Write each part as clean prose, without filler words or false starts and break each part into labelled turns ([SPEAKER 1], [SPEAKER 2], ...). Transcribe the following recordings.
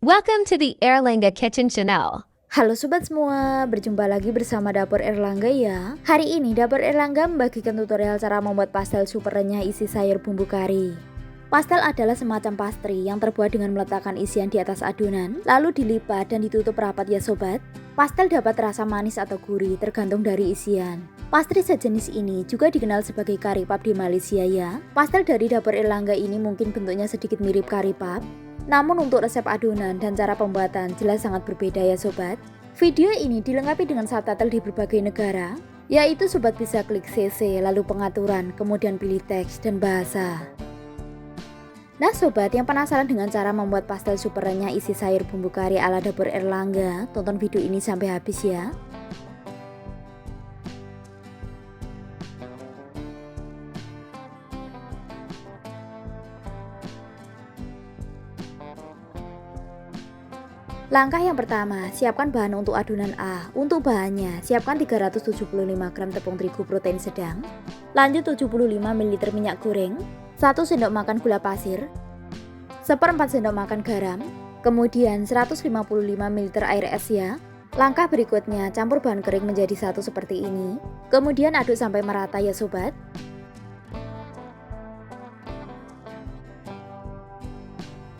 [SPEAKER 1] Welcome to the Erlangga Kitchen Channel.
[SPEAKER 2] Halo sobat semua, berjumpa lagi bersama Dapur Erlangga ya. Hari ini Dapur Erlangga membagikan tutorial cara membuat pastel super renyah isi sayur bumbu kari. Pastel adalah semacam pastry yang terbuat dengan meletakkan isian di atas adonan, lalu dilipat dan ditutup rapat ya sobat. Pastel dapat rasa manis atau gurih tergantung dari isian. Pastry sejenis ini juga dikenal sebagai kari pap di Malaysia ya. Pastel dari Dapur Erlangga ini mungkin bentuknya sedikit mirip kari pap, namun untuk resep adonan dan cara pembuatan jelas sangat berbeda ya sobat. Video ini dilengkapi dengan subtitle di berbagai negara, yaitu sobat bisa klik CC lalu pengaturan, kemudian pilih teks dan bahasa. Nah sobat yang penasaran dengan cara membuat pastel super renyah isi sayur bumbu kari ala Dapur Erlangga, tonton video ini sampai habis ya. Langkah yang pertama, siapkan bahan untuk adonan A. Untuk bahannya, siapkan 375 gram tepung terigu protein sedang, lanjut 75 ml minyak goreng, 1 sendok makan gula pasir, 1/4 sendok makan garam, kemudian 155 ml air es ya. Langkah berikutnya, campur bahan kering menjadi satu seperti ini, kemudian aduk sampai merata ya sobat.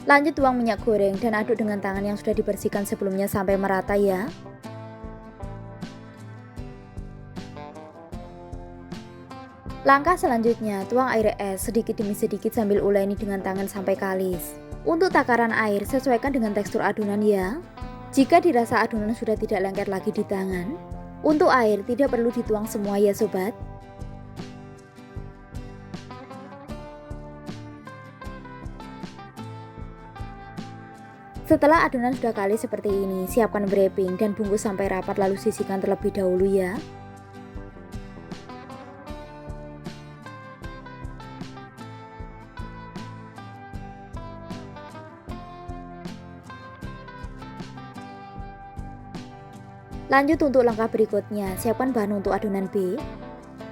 [SPEAKER 2] Lanjut tuang minyak goreng dan aduk dengan tangan yang sudah dibersihkan sebelumnya sampai merata ya. Langkah selanjutnya, tuang air es sedikit demi sedikit sambil uleni dengan tangan sampai kalis. Untuk takaran air, sesuaikan dengan tekstur adonan ya. Jika dirasa adonan sudah tidak lengket lagi di tangan, untuk air tidak perlu dituang semua ya sobat. Setelah adonan sudah kalis seperti ini, siapkan wrapping dan bungkus sampai rapat lalu sisihkan terlebih dahulu ya. Lanjut untuk langkah berikutnya, siapkan bahan untuk adonan B.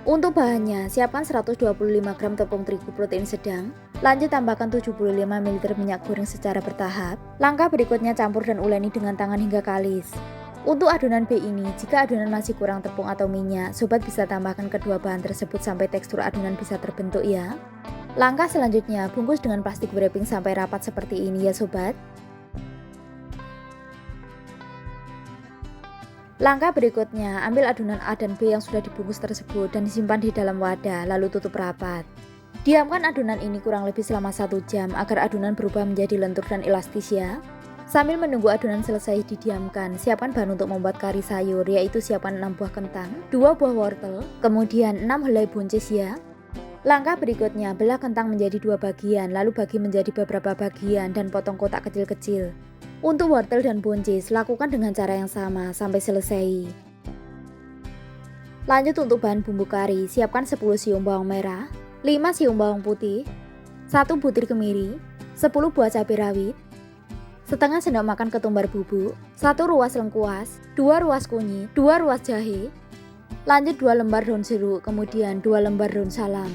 [SPEAKER 2] Untuk bahannya, siapkan 125 gram tepung terigu protein sedang, lanjut tambahkan 75 ml minyak goreng secara bertahap. Langkah berikutnya campur dan uleni dengan tangan hingga kalis. Untuk adonan B ini, jika adonan masih kurang tepung atau minyak, sobat bisa tambahkan kedua bahan tersebut sampai tekstur adonan bisa terbentuk ya. Langkah selanjutnya, bungkus dengan plastik wrapping sampai rapat seperti ini ya sobat. Langkah berikutnya, ambil adonan A dan B yang sudah dibungkus tersebut dan disimpan di dalam wadah, lalu tutup rapat. Diamkan adonan ini kurang lebih selama 1 jam agar adonan berubah menjadi lentur dan elastis ya. Sambil menunggu adonan selesai didiamkan, siapkan bahan untuk membuat kari sayur, yaitu siapkan 6 buah kentang, 2 buah wortel, kemudian 6 helai buncis ya. Langkah berikutnya, belah kentang menjadi 2 bagian, lalu bagi menjadi beberapa bagian dan potong kotak kecil-kecil. Untuk wortel dan buncis, lakukan dengan cara yang sama sampai selesai. Lanjut untuk bahan bumbu kari, siapkan 10 siung bawang merah, 5 siung bawang putih, 1 butir kemiri, 10 buah cabai rawit, setengah sendok makan ketumbar bubuk, 1 ruas lengkuas, 2 ruas kunyit, 2 ruas jahe, lanjut 2 lembar daun jeruk, kemudian 2 lembar daun salam.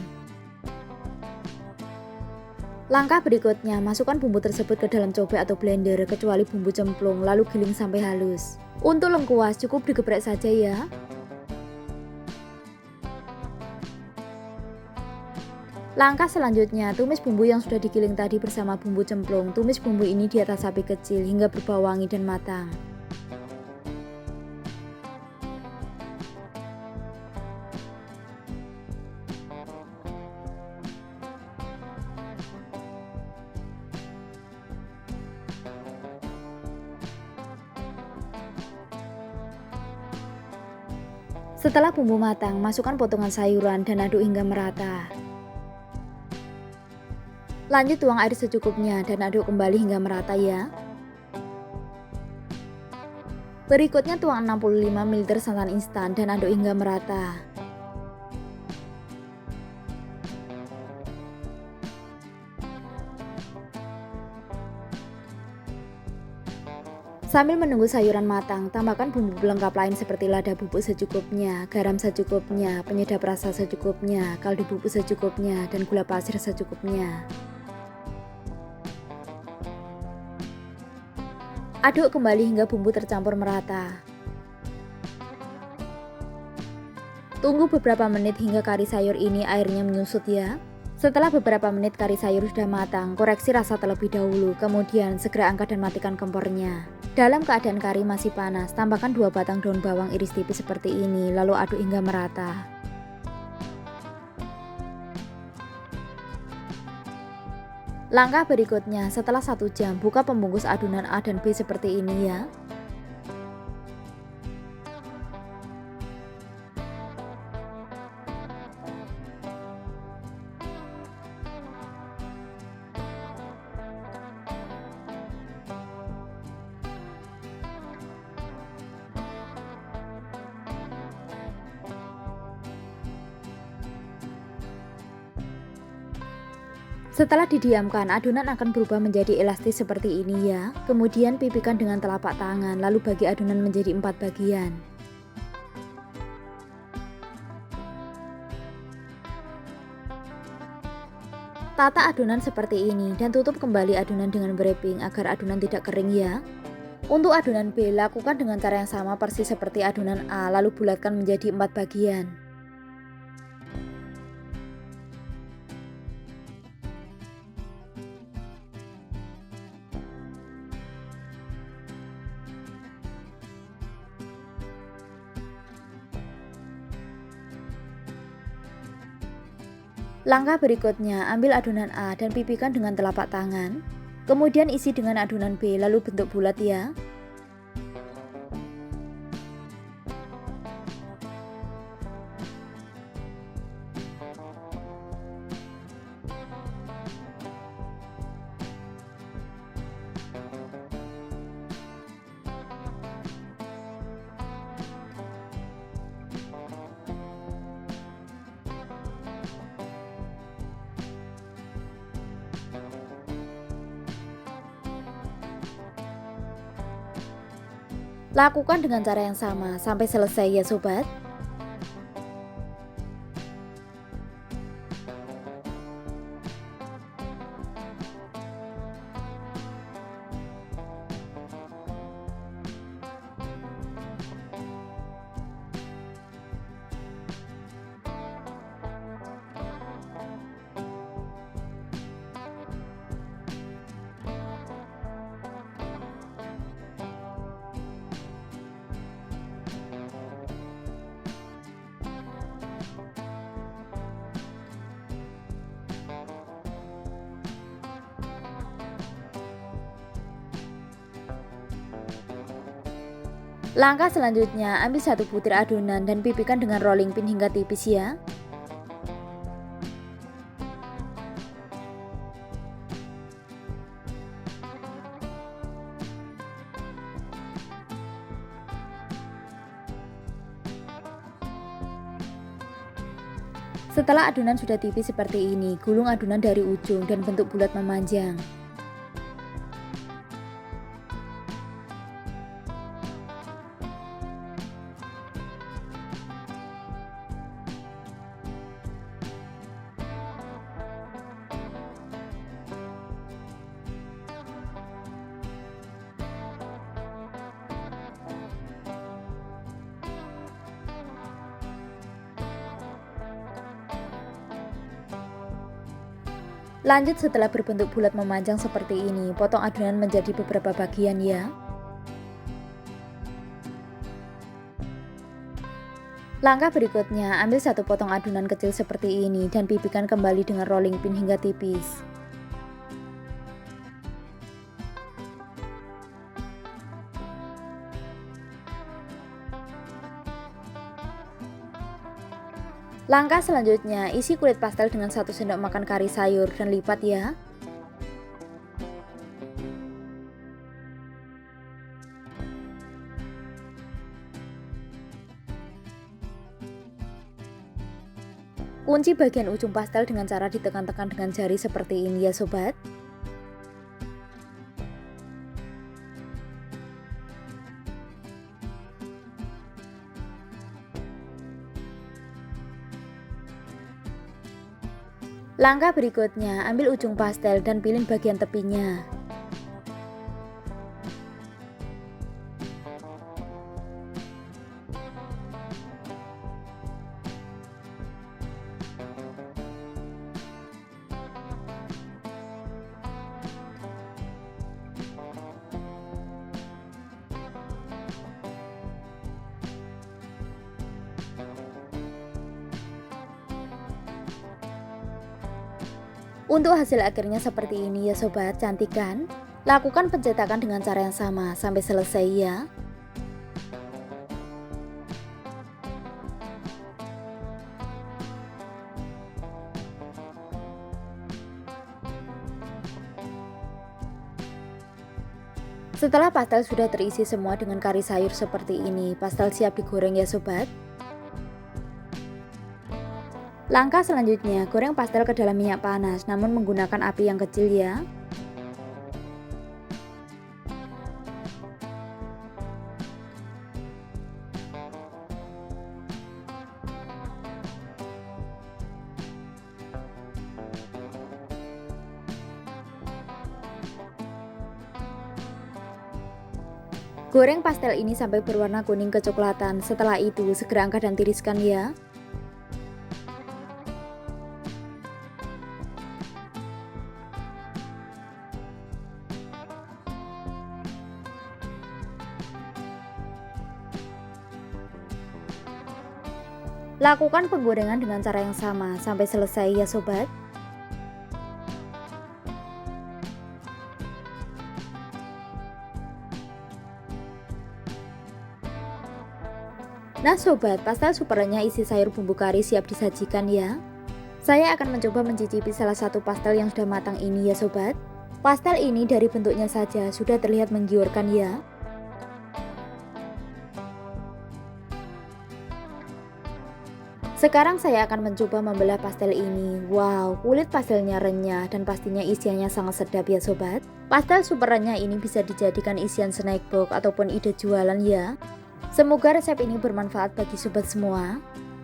[SPEAKER 2] Langkah berikutnya, masukkan bumbu tersebut ke dalam cobek atau blender kecuali bumbu cemplung, lalu giling sampai halus. Untuk lengkuas cukup digeprek saja ya. Langkah selanjutnya, tumis bumbu yang sudah digiling tadi bersama bumbu cemplung. Tumis bumbu ini di atas api kecil hingga berbau wangi dan matang. Setelah bumbu matang, masukkan potongan sayuran dan aduk hingga merata. Lanjut tuang air secukupnya dan aduk kembali hingga merata ya. Berikutnya tuang 65 ml santan instan dan aduk hingga merata. Sambil menunggu sayuran matang, tambahkan bumbu pelengkap lain seperti lada bubuk secukupnya, garam secukupnya, penyedap rasa secukupnya, kaldu bubuk secukupnya, dan gula pasir secukupnya. Aduk kembali hingga bumbu tercampur merata. Tunggu beberapa menit hingga kari sayur ini airnya menyusut ya. Setelah beberapa menit kari sayur sudah matang, koreksi rasa terlebih dahulu, kemudian segera angkat dan matikan kompornya. Dalam keadaan kari masih panas, tambahkan 2 batang daun bawang iris tipis seperti ini, lalu aduk hingga merata. Langkah berikutnya, setelah 1 jam, buka pembungkus adonan A dan B seperti ini ya. Setelah didiamkan, adonan akan berubah menjadi elastis seperti ini ya. Kemudian pipihkan dengan telapak tangan, lalu bagi adonan menjadi 4 bagian. Tata adonan seperti ini dan tutup kembali adonan dengan wrapping agar adonan tidak kering ya. Untuk adonan B, lakukan dengan cara yang sama persis seperti adonan A, lalu bulatkan menjadi 4 bagian. Langkah berikutnya, ambil adonan A dan pipihkan dengan telapak tangan. Kemudian isi dengan adonan B, lalu bentuk bulat ya. Lakukan dengan cara yang sama sampai selesai ya sobat. Langkah selanjutnya, ambil 1 butir adonan dan pipihkan dengan rolling pin hingga tipis ya. Setelah adonan sudah tipis seperti ini, gulung adonan dari ujung dan bentuk bulat memanjang. Lanjut, setelah berbentuk bulat memanjang seperti ini, potong adonan menjadi beberapa bagian ya. Langkah berikutnya, ambil 1 potong adonan kecil seperti ini dan pipihkan kembali dengan rolling pin hingga tipis. Langkah selanjutnya, isi kulit pastel dengan 1 sendok makan kari sayur dan lipat ya. Kunci bagian ujung pastel dengan cara ditekan-tekan dengan jari seperti ini ya sobat. Langkah berikutnya, ambil ujung pastel dan pilih bagian tepinya. Untuk hasil akhirnya seperti ini ya sobat, cantik kan? Lakukan pencetakan dengan cara yang sama sampai selesai ya. Setelah pastel sudah terisi semua dengan kari sayur seperti ini, pastel siap digoreng ya sobat. Langkah selanjutnya, goreng pastel ke dalam minyak panas namun menggunakan api yang kecil ya. Goreng pastel ini sampai berwarna kuning kecoklatan. Setelah itu segera angkat dan tiriskan ya. Lakukan penggorengan dengan cara yang sama sampai selesai ya sobat. Nah sobat, pastel super renyah isi sayur bumbu kari siap disajikan ya. Saya akan mencoba mencicipi salah satu pastel yang sudah matang ini ya sobat. Pastel ini dari bentuknya saja sudah terlihat menggiurkan ya. Sekarang saya akan mencoba membelah pastel ini. Wow, kulit pastelnya renyah dan pastinya isiannya sangat sedap ya sobat. Pastel super renyah ini bisa dijadikan isian snack box ataupun ide jualan ya. Semoga resep ini bermanfaat bagi sobat semua.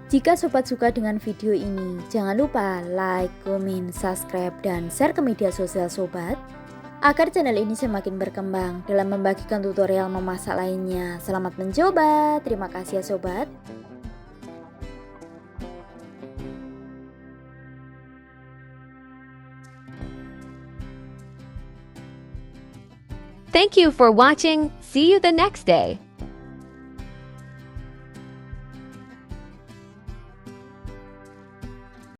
[SPEAKER 2] Jika sobat suka dengan video ini, jangan lupa like, komen, subscribe, dan share ke media sosial sobat, agar channel ini semakin berkembang dalam membagikan tutorial memasak lainnya. Selamat mencoba, terima kasih ya sobat.
[SPEAKER 1] Thank you for watching. See you the next day.